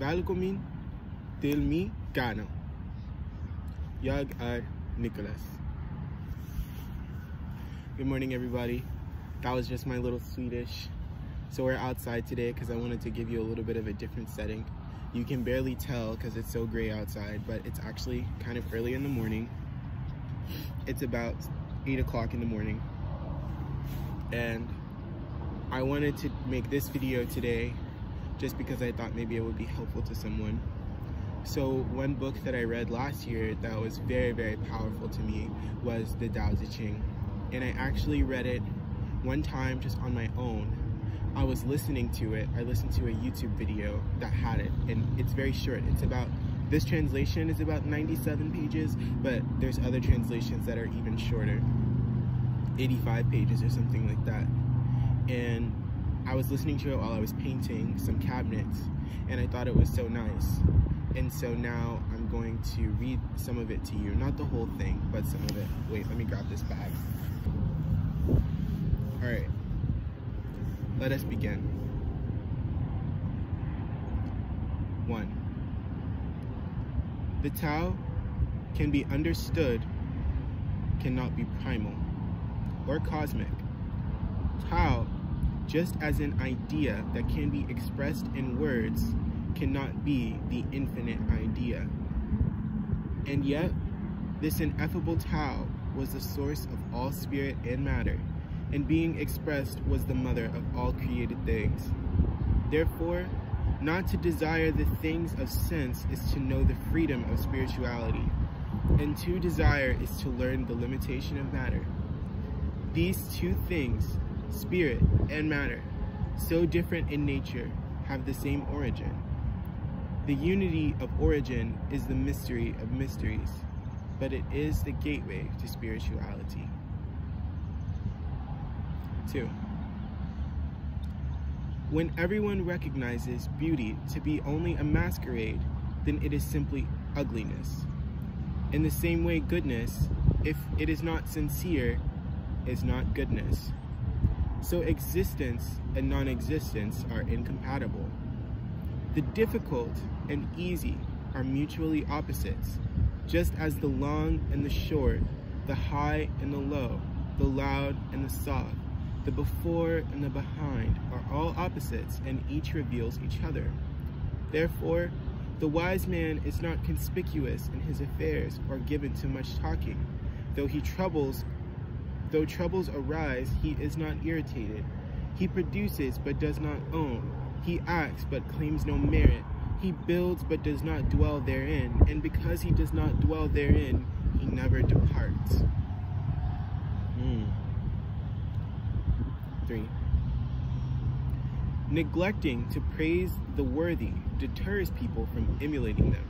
Welkom til mi kanaal. Jag Nicholas. Good morning, everybody. That was just my little Swedish. So we're outside today because I wanted to give you a little bit of a different setting. You can barely tell because it's so gray outside, but it's actually kind of early in the morning. It's about 8 o'clock in the morning. And I wanted to make this video today just because I thought maybe it would be helpful to someone. So one book that I read last year that was very, very powerful to me was the Attain. And I actually read it one time just on my own. I was listening to it. I listened to a YouTube video that had it, and it's very short. It's about, this translation is about 97 pages, but there's other translations that are even shorter, 85 pages or something like that. And I was listening to it while I was painting some cabinets, and I thought it was so nice. And so now I'm going to read some of it to you. Not the whole thing, but some of it. Wait, let me grab this bag. All right. Let us begin. 1. The Tao can be understood, cannot be primal or cosmic. Tao, just as an idea that can be expressed in words, cannot be the infinite idea. And yet, this ineffable Tao was the source of all spirit and matter, and being expressed was the mother of all created things. Therefore, not to desire the things of sense is to know the freedom of spirituality, and to desire is to learn the limitation of matter. These two things, spirit and matter, so different in nature, have the same origin. The unity of origin is the mystery of mysteries, but it is the gateway to spirituality. 2. When everyone recognizes beauty to be only a masquerade, then it is simply ugliness. In the same way, goodness, if it is not sincere, is not goodness. So existence and non-existence are incompatible. The difficult and easy are mutually opposites, just as the long and the short, the high and the low, the loud and the soft, the before and the behind are all opposites, and each reveals each other. Therefore, the wise man is not conspicuous in his affairs or given to much talking. Though troubles arise, he is not irritated. He produces but does not own. He acts but claims no merit. He builds but does not dwell therein, and because he does not dwell therein, he never departs. 3. Neglecting to praise the worthy deters people from emulating them,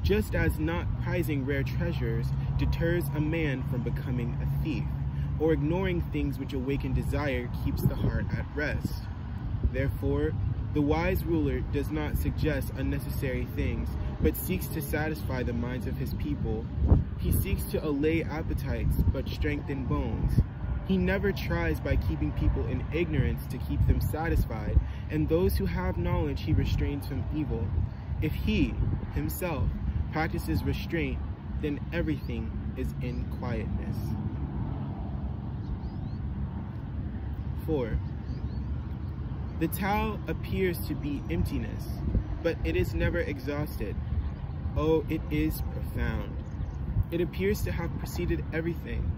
just as not prizing rare treasures deters a man from becoming a thief, or ignoring things which awaken desire keeps the heart at rest. Therefore, the wise ruler does not suggest unnecessary things, but seeks to satisfy the minds of his people. He seeks to allay appetites, but strengthen bones. He never tries by keeping people in ignorance to keep them satisfied, and those who have knowledge he restrains from evil. If he, himself, practices restraint, then everything is in quietness. 4. The Tao appears to be emptiness, but it is never exhausted. Oh, it is profound. It appears to have preceded everything.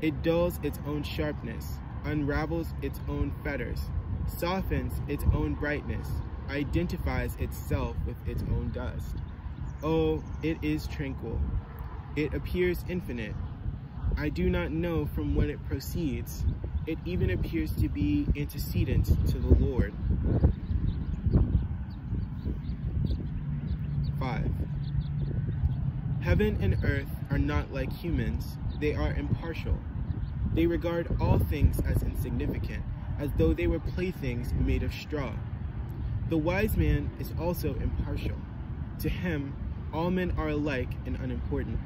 It dulls its own sharpness, unravels its own fetters, softens its own brightness, identifies itself with its own dust. Oh, it is tranquil. It appears infinite. I do not know from when it proceeds. It even appears to be antecedent to the Lord. 5. Heaven and earth are not like humans. They are impartial. They regard all things as insignificant, as though they were playthings made of straw. The wise man is also impartial. To him, all men are alike and unimportant.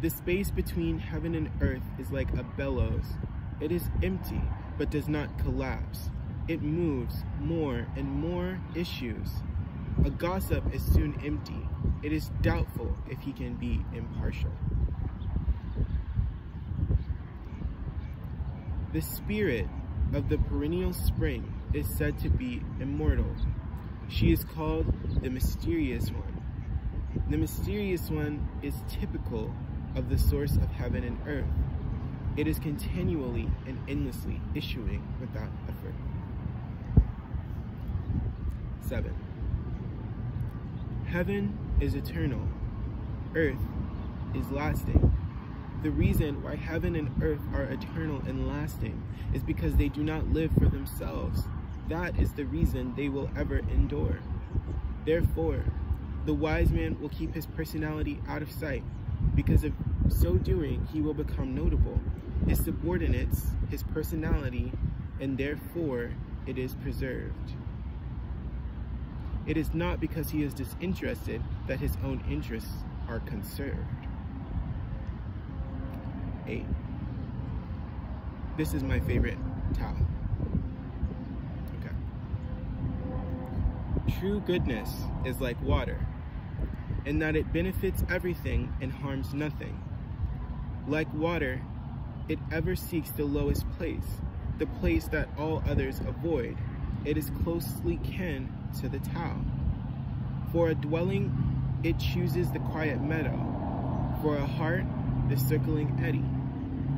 The space between heaven and earth is like a bellows. It is empty, but does not collapse. It moves, more and more issues. A gossip is soon empty. It is doubtful if he can be impartial. The spirit of the perennial spring is said to be immortal. She is called the mysterious one. The mysterious one is typical of the source of heaven and earth. It is continually and endlessly issuing without effort. 7. Heaven is eternal. Earth is lasting. The reason why heaven and earth are eternal and lasting is because they do not live for themselves. That is the reason they will ever endure. Therefore, the wise man will keep his personality out of sight, because of so doing he will become notable. His subordinates, his personality, and therefore it is preserved. It is not because he is disinterested that his own interests are conserved. 8. This is my favorite Tao. Okay. True goodness is like water, in that it benefits everything and harms nothing. Like water, it ever seeks the lowest place, the place that all others avoid. It is closely kin to the Tao. For a dwelling, it chooses the quiet meadow. For a heart, the circling eddy.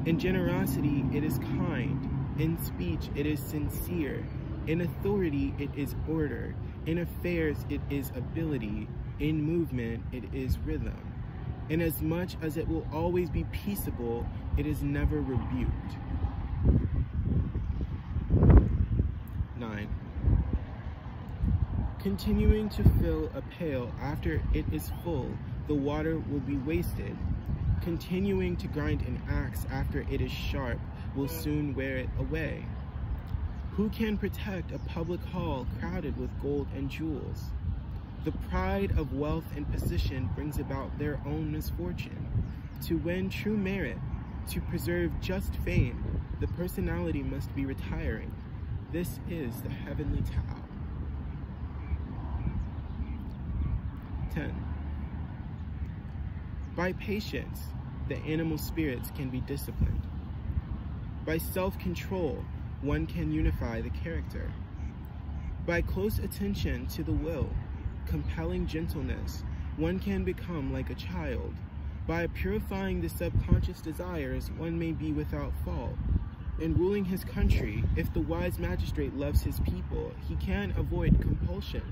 In generosity, it is kind. In speech, it is sincere. In authority, it is order. In affairs, it is ability. In movement, it is rhythm. Inasmuch as it will always be peaceable, it is never rebuked. 9. Continuing to fill a pail after it is full, the water will be wasted. Continuing to grind an axe after it is sharp will soon wear it away. Who can protect a public hall crowded with gold and jewels? The pride of wealth and position brings about their own misfortune. To win true merit, to preserve just fame, the personality must be retiring. This is the heavenly Tao. 10. By patience, the animal spirits can be disciplined. By self-control, one can unify the character. By close attention to the will, compelling gentleness, one can become like a child. By purifying the subconscious desires, one may be without fault. In ruling his country, if the wise magistrate loves his people, he can avoid compulsion.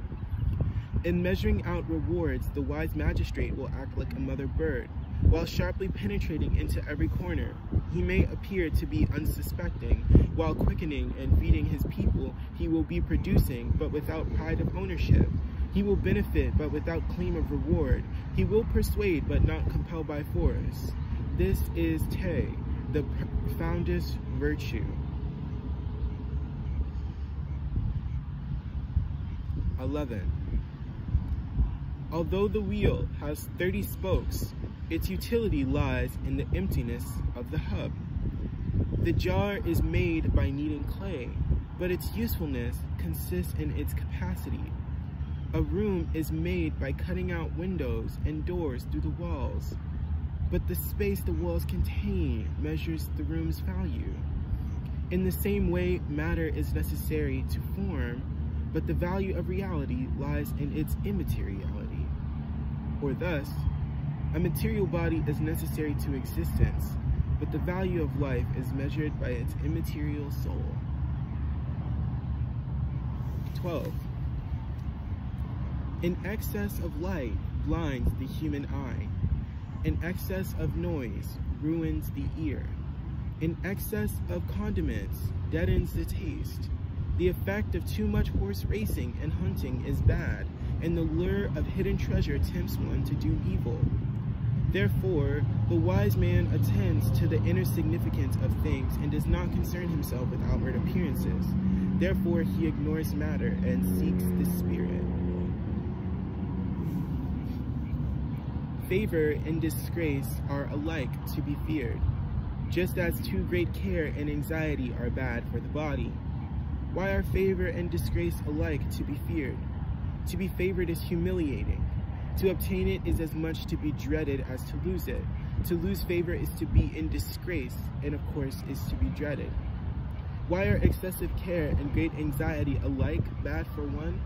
In measuring out rewards, the wise magistrate will act like a mother bird. While sharply penetrating into every corner, he may appear to be unsuspecting. While quickening and feeding his people, he will be producing, but without pride of ownership. He will benefit, but without claim of reward. He will persuade, but not compel by force. This is Te, the profoundest virtue. 11. Although the wheel has 30 spokes, its utility lies in the emptiness of the hub. The jar is made by kneading clay, but its usefulness consists in its capacity. A room is made by cutting out windows and doors through the walls, but the space the walls contain measures the room's value. In the same way, matter is necessary to form, but the value of reality lies in its immateriality. Or thus, a material body is necessary to existence, but the value of life is measured by its immaterial soul. 12. An excess of light blinds the human eye. An excess of noise ruins the ear. An excess of condiments deadens the taste. The effect of too much horse racing and hunting is bad, and the lure of hidden treasure tempts one to do evil. Therefore, the wise man attends to the inner significance of things and does not concern himself with outward appearances. Therefore, he ignores matter and seeks the spirit. Favor and disgrace are alike to be feared, just as too great care and anxiety are bad for the body. Why are favor and disgrace alike to be feared? To be favored is humiliating. To obtain it is as much to be dreaded as to lose it. To lose favor is to be in disgrace, and of course is to be dreaded. Why are excessive care and great anxiety alike bad for one?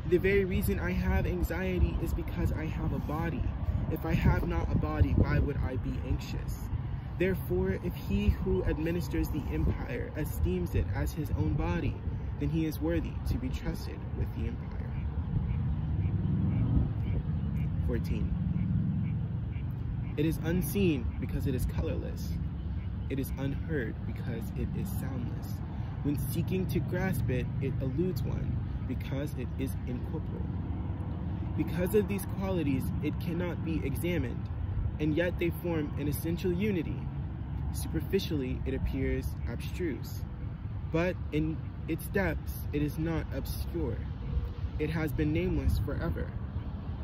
The very reason I have anxiety is because I have a body. If I have not a body, why would I be anxious? Therefore, if he who administers the empire esteems it as his own body, then he is worthy to be trusted with the empire. 14. It is unseen because it is colorless. It is unheard because it is soundless. When seeking to grasp it, it eludes one because it is incorporeal. Because of these qualities, it cannot be examined, and yet they form an essential unity. Superficially, it appears abstruse, but in its depths, it is not obscure. It has been nameless forever.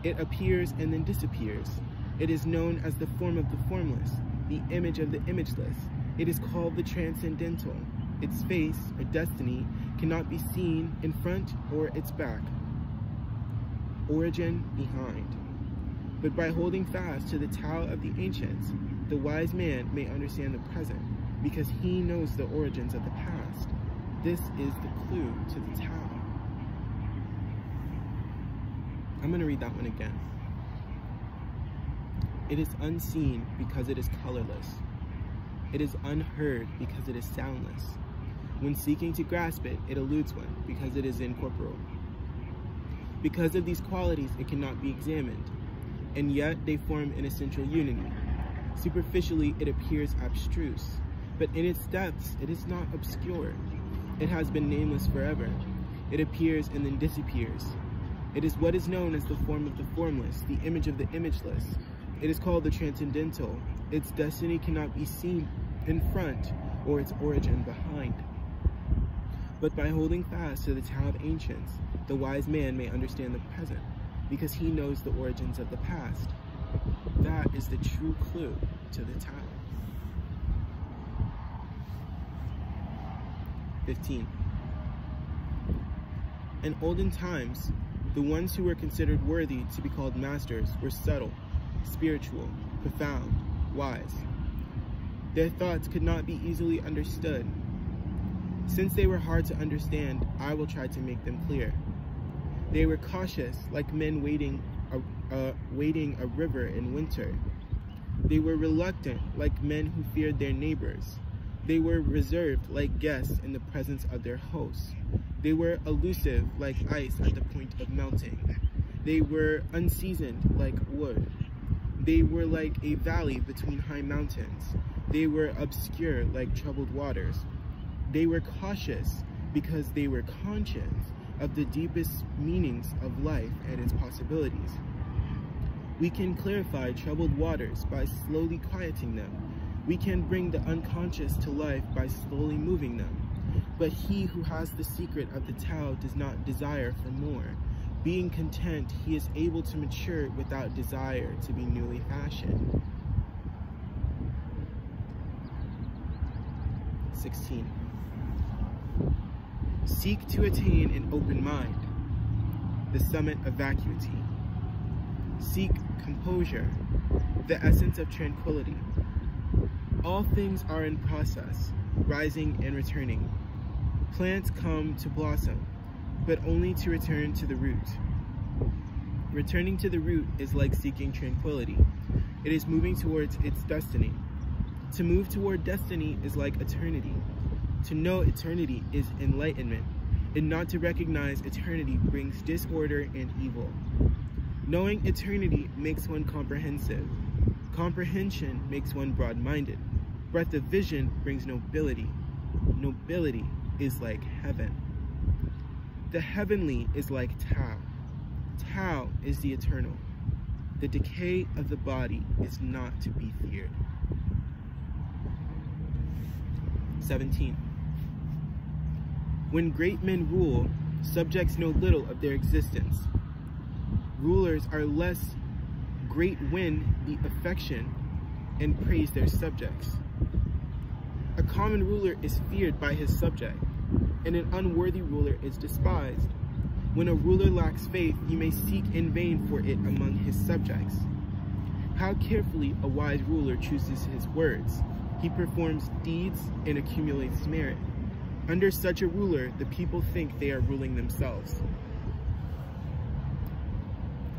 It appears and then disappears. It is known as the form of the formless, the image of the imageless. It is called the transcendental. Its face, or destiny, cannot be seen in front or its back, origin behind. But by holding fast to the Tao of the ancients, the wise man may understand the present, because he knows the origins of the past. This is the clue to the Tao. I'm going to read that one again. It is unseen because it is colorless. It is unheard because it is soundless. When seeking to grasp it, it eludes one because it is incorporeal. Because of these qualities, it cannot be examined, and yet they form an essential unity. Superficially, it appears abstruse, but in its depths, it is not obscure. It has been nameless forever. It appears and then disappears. It is what is known as the form of the formless, the image of the imageless. It is called the transcendental. Its destiny cannot be seen in front or its origin behind. But by holding fast to the Tao of ancients, the wise man may understand the present, because he knows the origins of the past. That is the true clue to the Tao. 15. In olden times, the ones who were considered worthy to be called masters were subtle, spiritual, profound, wise. Their thoughts could not be easily understood. Since they were hard to understand, I will try to make them clear. They were cautious, like men wading a river in winter. They were reluctant, like men who feared their neighbors. They were reserved, like guests in the presence of their hosts. They were elusive, like ice at the point of melting. They were unseasoned, like wood. They were like a valley between high mountains. They were obscure, like troubled waters. They were cautious because they were conscious of the deepest meanings of life and its possibilities. We can clarify troubled waters by slowly quieting them. We can bring the unconscious to life by slowly moving them. But he who has the secret of the Tao does not desire for more. Being content, he is able to mature without desire to be newly fashioned. 16. Seek to attain an open mind, the summit of vacuity. Seek composure, the essence of tranquility. All things are in process, rising and returning. Plants come to blossom, but only to return to the root. Returning to the root is like seeking tranquility. It is moving towards its destiny. To move toward destiny is like eternity. To know eternity is enlightenment, and not to recognize eternity brings disorder and evil. Knowing eternity makes one comprehensive. Comprehension makes one broad-minded. Breadth of vision brings nobility. Nobility is like heaven. The heavenly is like Tao. Tao is the eternal. The decay of the body is not to be feared. 17. When great men rule, subjects know little of their existence. Rulers are less great when the affection and praise their subjects. A common ruler is feared by his subject, and an unworthy ruler is despised. When a ruler lacks faith, you may seek in vain for it among his subjects. How carefully a wise ruler chooses his words. He performs deeds and accumulates merit. Under such a ruler, the people think they are ruling themselves.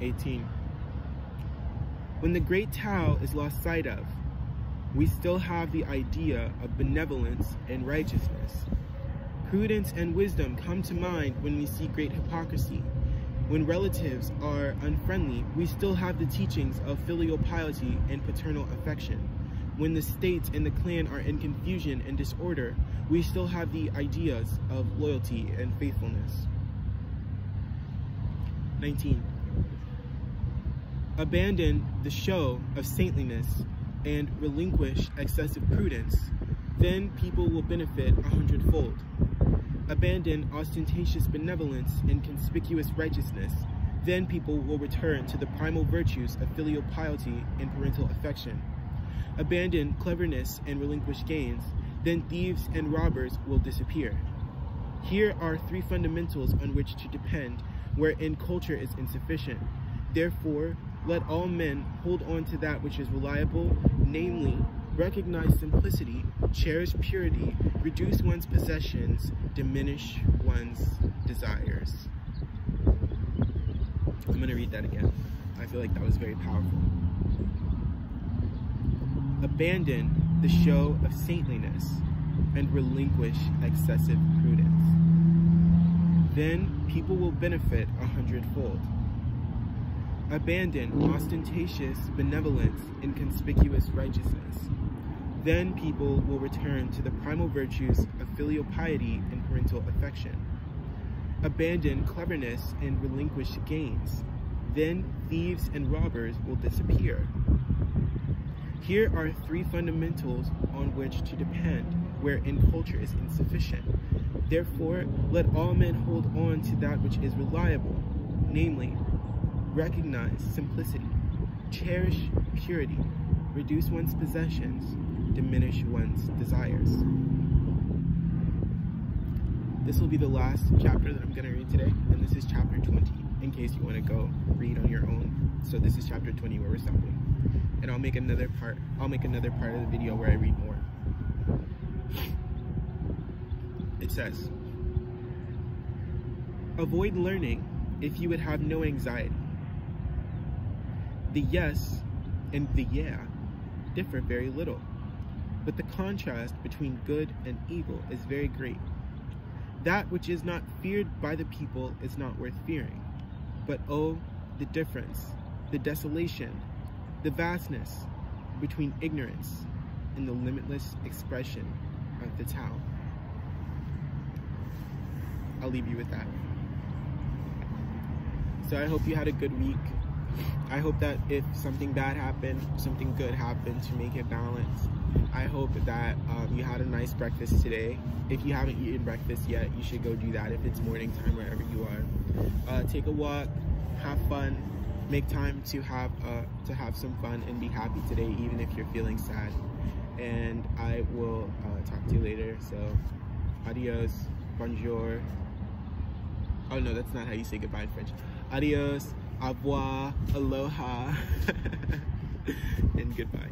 18. When the great Tao is lost sight of, we still have the idea of benevolence and righteousness. Prudence and wisdom come to mind when we see great hypocrisy. When relatives are unfriendly, we still have the teachings of filial piety and paternal affection. When the state and the clan are in confusion and disorder, we still have the ideas of loyalty and faithfulness. 19. Abandon the show of saintliness and relinquish excessive prudence, then people will benefit 100-fold. Abandon ostentatious benevolence and conspicuous righteousness, then people will return to the primal virtues of filial piety and parental affection. Abandon cleverness and relinquish gains, then thieves and robbers will disappear. Here are 3 fundamentals on which to depend, wherein culture is insufficient. Therefore, let all men hold on to that which is reliable, namely, recognize simplicity, cherish purity, reduce one's possessions, diminish one's desires. I'm going to read that again. I feel like that was very powerful. Abandon the show of saintliness and relinquish excessive prudence. Then people will benefit 100-fold. Abandon ostentatious benevolence and conspicuous righteousness. Then people will return to the primal virtues of filial piety and parental affection. Abandon cleverness and relinquish gains. Then thieves and robbers will disappear. Here are 3 fundamentals on which to depend, wherein culture is insufficient. Therefore, let all men hold on to that which is reliable, namely, recognize simplicity, cherish purity, reduce one's possessions, diminish one's desires. This will be the last chapter that I'm going to read today, and this is chapter 20, in case you want to go read on your own. So this is chapter 20 where we're stopping. And I'll make another part of the video where I read more. It says, avoid learning if you would have no anxiety. The yes and the yeah differ very little, but the contrast between good and evil is very great. That which is not feared by the people is not worth fearing, but oh, the difference, the desolation, the vastness between ignorance and the limitless expression of the Tao. I'll leave you with that. So I hope you had a good week. I hope that if something bad happened, something good happened to make it balanced. I hope that you had a nice breakfast today. If you haven't eaten breakfast yet, you should go do that if it's morning time wherever you are. Take a walk, have fun, make time to have some fun and be happy today, even if you're feeling sad. And I will talk to you later. So, adios, bonjour. Oh no, that's not how you say goodbye in French. Adios, au revoir, aloha, and goodbye.